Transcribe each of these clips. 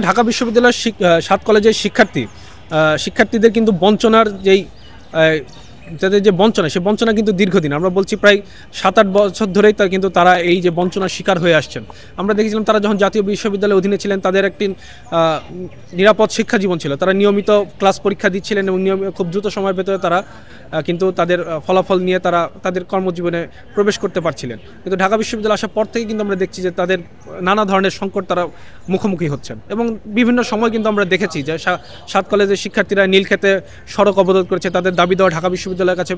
ঢাকা বিশ্ববিদ্যালয়ের ৭ কলেজের শিক্ষার্থীদের কিন্তু বঞ্চনার তাদের যে বঞ্চনা, সেই বঞ্চনা কিন্তু দীর্ঘদিন, আমরা বলছি প্রায় ৭-৮ বছর ধরেই কিন্তু তারা এই যে বঞ্চনার শিকার হয়ে আসছেন। আমরা দেখেছিলাম তারা যখন জাতীয় বিশ্ববিদ্যালয়ের অধীনে ছিলেন তাদের একটি নিরাপদ শিক্ষা জীবন ছিল, তারা নিয়মিত ক্লাস পরীক্ষা দিচ্ছিলেন এবং খুব দ্রুত সময়ের ভেতরে তারা কিন্তু তাদের ফলাফল নিয়ে তারা তাদের কর্মজীবনে প্রবেশ করতে পারছিলেন। কিন্তু ঢাকা বিশ্ববিদ্যালয় আসার পর থেকে কিন্তু আমরা দেখছি যে তাদের নানা ধরনের সংকট তারা মুখোমুখি হচ্ছেন এবং বিভিন্ন সময় কিন্তু আমরা দেখেছি যে ৭ কলেজের শিক্ষার্থীরা নীলক্ষেতে সড়ক অবরোধ করেছে, তাদের দাবি দেওয়া ঢাকা বিশ্ববিদ্যালয়ের কাছে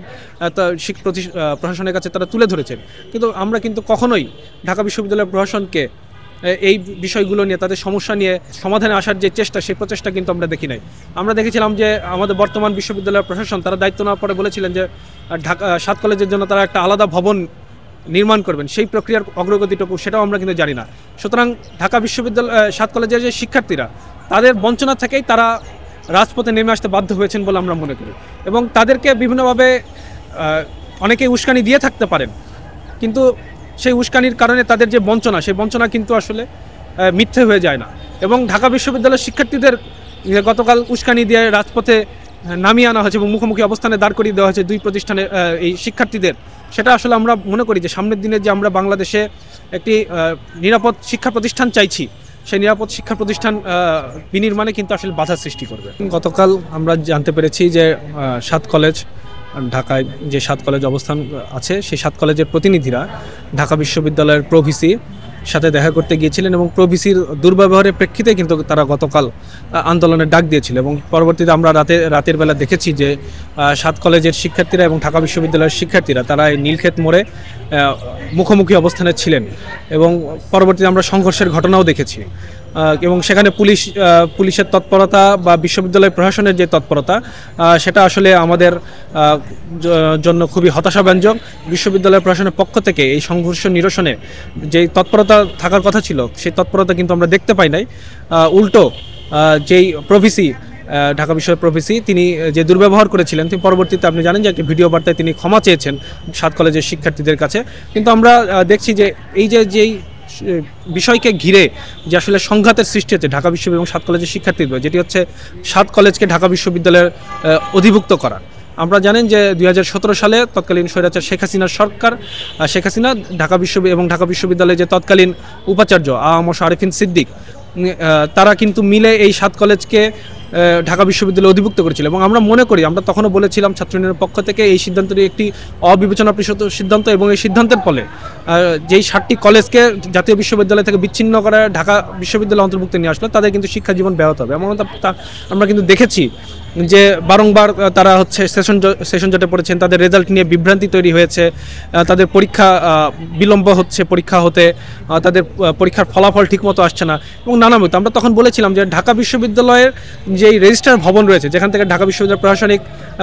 প্রশাসনের কাছে তারা তুলে ধরেছেন। কিন্তু আমরা কিন্তু কখনোই ঢাকা বিশ্ববিদ্যালয়ের প্রশাসনকে এই বিষয়গুলো নিয়ে, তাদের সমস্যা নিয়ে সমাধানে আসার যে চেষ্টা, সেই প্রচেষ্টা কিন্তু আমরা দেখি নাই। আমরা দেখেছিলাম যে আমাদের বর্তমান বিশ্ববিদ্যালয়ের প্রশাসন তারা দায়িত্ব নেওয়ার পরে বলেছিলেন যে ঢাকা ৭ কলেজের জন্য তারা একটা আলাদা ভবন নির্মাণ করবেন, সেই প্রক্রিয়ার অগ্রগতিটুকু সেটাও আমরা কিন্তু জানি না। সুতরাং ঢাকা বিশ্ববিদ্যালয় ৭ কলেজের যে শিক্ষার্থীরা, তাদের বঞ্চনা থেকেই তারা রাজপথে নেমে আসতে বাধ্য হয়েছেন বলে আমরা মনে করি এবং তাদেরকে বিভিন্নভাবে অনেকেই উস্কানি দিয়ে থাকতে পারেন, কিন্তু সেই উস্কানির কারণে তাদের যে বঞ্চনা, সেই বঞ্চনা কিন্তু আসলে মিথ্যে হয়ে যায় না। এবং ঢাকা বিশ্ববিদ্যালয়ের শিক্ষার্থীদের গতকাল উস্কানি দিয়ে রাজপথে নামিয়ে আনা হয়েছে এবং মুখোমুখি অবস্থানে দাঁড় করিয়ে দেওয়া হয়েছে দুই প্রতিষ্ঠানের এই শিক্ষার্থীদের। সেটা আসলে আমরা মনে করি যে সামনের দিনে যে আমরা বাংলাদেশে একটি নিরাপদ শিক্ষা প্রতিষ্ঠান চাইছি, সেই নিরাপদ শিক্ষা প্রতিষ্ঠান বিনির্মাণে কিন্তু আসলে বাধা সৃষ্টি করবে। গতকাল আমরা জানতে পেরেছি যে ৭ কলেজ, ঢাকায় যে ৭ কলেজ অবস্থান আছে, সেই ৭ কলেজের প্রতিনিধিরা ঢাকা বিশ্ববিদ্যালয়ের প্রভিসি সাথে দেখা করতে গিয়েছিলেন এবং প্রভিসির দুর্ব্যবহারের প্রেক্ষিতে কিন্তু তারা গতকাল আন্দোলনের ডাক দিয়েছিল এবং পরবর্তীতে আমরা রাতের বেলা দেখেছি যে ৭ কলেজের শিক্ষার্থীরা এবং ঢাকা বিশ্ববিদ্যালয়ের শিক্ষার্থীরা তারা এই নীলক্ষেত মোড়ে মুখোমুখি অবস্থানে ছিলেন এবং পরবর্তীতে আমরা সংঘর্ষের ঘটনাও দেখেছি এবং সেখানে পুলিশের তৎপরতা বা বিশ্ববিদ্যালয় প্রশাসনের যে তৎপরতা, সেটা আসলে আমাদের জন্য খুবই হতাশাব্যঞ্জক। বিশ্ববিদ্যালয় প্রশাসনের পক্ষ থেকে এই সংঘর্ষ নিরসনে যেই তৎপরতা থাকার কথা ছিল, সেই তৎপরতা কিন্তু আমরা দেখতে পাই নাই। উল্টো যেই প্রভিসি, ঢাকা বিশ্ববিদ্যালয়ের প্রভিসি, তিনি যে দুর্ব্যবহার করেছিলেন, তিনি পরবর্তীতে আপনি জানেন যে একটি ভিডিও বার্তায় তিনি ক্ষমা চেয়েছেন ৭ কলেজের শিক্ষার্থীদের কাছে। কিন্তু আমরা দেখছি যে এই যেই বিষয়কে ঘিরে যে আসলে সংঘাতের সৃষ্টি হচ্ছে ঢাকা বিশ্ববিদ্যালয় এবং ৭ কলেজের শিক্ষার্থীদের, যেটি হচ্ছে 7 কলেজকে ঢাকা বিশ্ববিদ্যালয়ের অধিভুক্ত করা। আমরা জানেন যে 2017 সালে তৎকালীন স্বৈরাচার শেখ হাসিনা ঢাকা বিশ্ববিদ্যালয়ের যে তৎকালীন উপাচার্য আ.ম আরিফিন সিদ্দিক, তারা কিন্তু মিলে এই 7 কলেজকে ঢাকা বিশ্ববিদ্যালয়ে অধিভুক্ত করেছিল এবং আমরা মনে করি, আমরা তখনও বলেছিলাম ছাত্র ইউনিয়নের পক্ষ থেকে, এই সিদ্ধান্তটি একটি অবিবেচনাপ্রসূত সিদ্ধান্ত এবং এই সিদ্ধান্তের ফলে যেই 7টি কলেজকে জাতীয় বিশ্ববিদ্যালয় থেকে বিচ্ছিন্ন করে ঢাকা বিশ্ববিদ্যালয় অন্তর্ভুক্ত নিয়ে আসলো, তাদের কিন্তু শিক্ষা জীবন ব্যাহত হবে। এমন আমরা কিন্তু দেখেছি যে বারংবার তারা সেশন জটে পড়েছেন, তাদের রেজাল্ট নিয়ে বিভ্রান্তি তৈরি হয়েছে, তাদের পরীক্ষা বিলম্ব হচ্ছে পরীক্ষা হতে, তাদের পরীক্ষার ফলাফল ঠিকমতো আসছে না এবং নানা মতো। আমরা তখন বলেছিলাম যে ঢাকা বিশ্ববিদ্যালয়ের যেই রেজিস্ট্রার ভবন রয়েছে, যেখান থেকে ঢাকা বিশ্ববিদ্যালয়ের প্রশাসনিক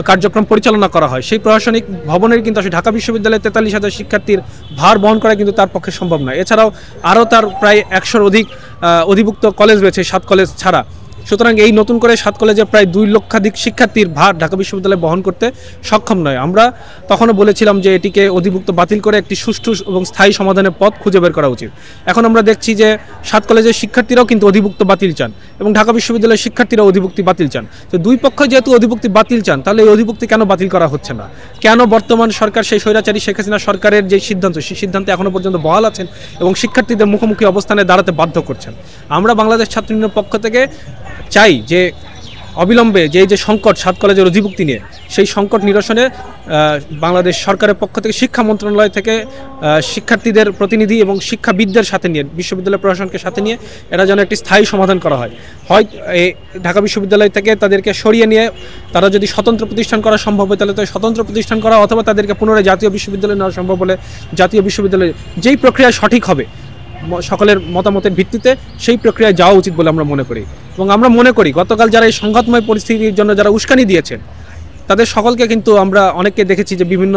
কার্যক্রম পরিচালনা করা হয়, সেই প্রশাসনিক ভবনের কিন্তু আসলে ঢাকা বিশ্ববিদ্যালয়ের 43,000 শিক্ষার্থীর ভার বহন করা কিন্তু তার পক্ষে সম্ভব নয়। এছাড়াও আরও তার প্রায় 100-র অধিক অধিভুক্ত কলেজ রয়েছে 7 কলেজ ছাড়া। সুতরাং এই নতুন করে 7 কলেজে প্রায় 2 লক্ষাধিক শিক্ষার্থীর ভার ঢাকা বিশ্ববিদ্যালয় বহন করতে সক্ষম নয়। আমরা তখনও বলেছিলাম যে এটিকে অধিভুক্ত বাতিল করে একটি সুষ্ঠু এবং স্থায়ী সমাধানের পথ খুঁজে বের করা উচিত। এখন আমরা দেখছি যে 7 কলেজের শিক্ষার্থীরাও কিন্তু অধিভুক্ত বাতিল চান এবং ঢাকা বিশ্ববিদ্যালয়ের শিক্ষার্থীরা অধিভুক্তি বাতিল চান। তো দুই পক্ষ যেহেতু অধিভুক্তি বাতিল চান, তাহলে এই অধিভুক্তি কেন বাতিল করা হচ্ছে না? কেন বর্তমান সরকার সেই স্বৈরাচারী শেখ হাসিনা সরকারের যে সিদ্ধান্ত, সেই সিদ্ধান্তে এখনও পর্যন্ত বহাল আছেন এবং শিক্ষার্থীদের মুখোমুখি অবস্থানে দাঁড়াতে বাধ্য করছেন? আমরা বাংলাদেশ ছাত্র ইউনিয়নের পক্ষ থেকে চাই যে অবিলম্বে যে সংকট 7 কলেজের অধিভুক্তি নিয়ে, সেই সংকট নিরসনে বাংলাদেশ সরকারের পক্ষ থেকে শিক্ষা মন্ত্রণালয় থেকে শিক্ষার্থীদের প্রতিনিধি এবং শিক্ষাবিদদের সাথে নিয়ে, বিশ্ববিদ্যালয় প্রশাসনকে সাথে নিয়ে এরা যেন একটি স্থায়ী সমাধান করা হয়। হয় ঢাকা বিশ্ববিদ্যালয় থেকে তাদেরকে সরিয়ে নিয়ে তারা যদি স্বতন্ত্র প্রতিষ্ঠান করা সম্ভব হয়, তাহলে স্বতন্ত্র প্রতিষ্ঠান করা, অথবা তাদেরকে পুনরায় জাতীয় বিশ্ববিদ্যালয়ে নেওয়া সম্ভব হলে জাতীয় বিশ্ববিদ্যালয়ে যেই প্রক্রিয়া সঠিক হবে সকলের মতামতের ভিত্তিতে, সেই প্রক্রিয়ায় যাওয়া উচিত বলে আমরা মনে করি। এবং আমরা মনে করি গতকাল যারা এই সংঘাতময় পরিস্থিতির জন্য যারা উস্কানি দিয়েছেন, তাদের সকলকে কিন্তু আমরা অনেককে দেখেছি যে বিভিন্ন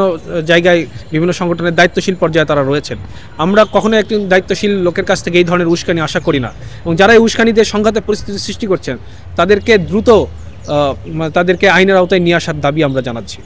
জায়গায় বিভিন্ন সংগঠনের দায়িত্বশীল পর্যায়ে তারা রয়েছেন। আমরা কখনোই একটি দায়িত্বশীল লোকের কাছ থেকে এই ধরনের উস্কানি আশা করি না এবং যারা এই উস্কানি দিয়ে সংঘাতের পরিস্থিতি সৃষ্টি করছেন, তাদেরকে দ্রুত তাদেরকে আইনের আওতায় নিয়ে আসার দাবি আমরা জানাচ্ছি।